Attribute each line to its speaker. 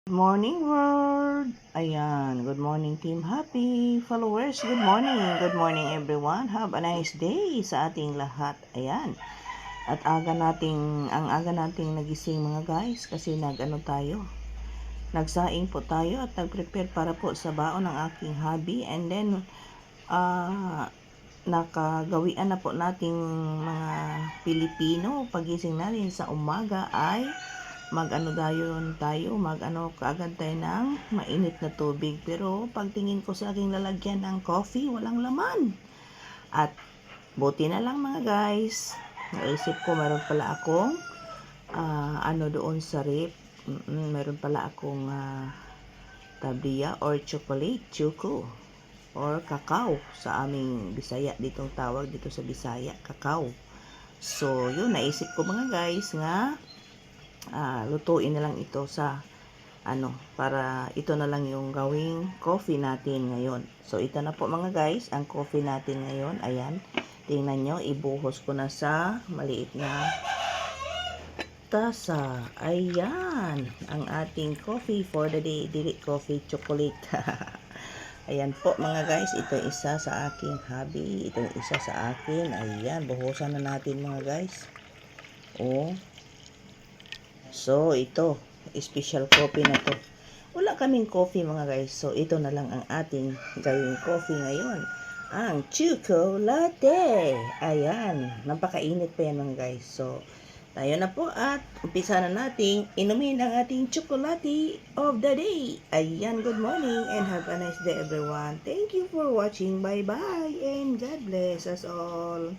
Speaker 1: Good morning world! Ayan, good morning Team Happy followers, good morning! Good morning everyone, have a nice day sa ating lahat. Ayan, at ang aga nating nagising mga guys kasi nagsaing po tayo at nag-prepare para po sa baon ng aking hubby, and then nakagawian na po nating mga Pilipino pagising natin sa umaga ay kaagad tayo ng mainit na tubig. Pero pagtingin ko sa aking lalagyan ng coffee, walang laman. At buti na lang mga guys, naisip ko meron pala akong doon sa rep. Meron pala akong tablia or choco or kakao sa aming Bisaya, ditong tawag dito sa Bisaya, kakao. So yun, naisip ko mga guys nga lutuin na lang ito sa para ito na lang yung gawing coffee natin ngayon. So ito na po mga guys ang coffee natin ngayon. Ayan, tingnan nyo, ibuhos ko na sa maliit na tasa. Ayan ang ating coffee for the day, dili coffee chocolate. Ayan po mga guys, ito isa sa aking hubby, ito isa sa akin. Ayan, buhusan na natin mga guys. So, ito, special coffee na to. Wala kaming coffee mga guys. So, ito na lang ang ating gawing coffee ngayon. Ang Choco Latte. Ayan, napakainit pa yan mga guys. So, tayo na po at umpisa na nating inumin ang ating chocolate of the day. Ayan, good morning and have a nice day everyone. Thank you for watching. Bye-bye and God bless us all.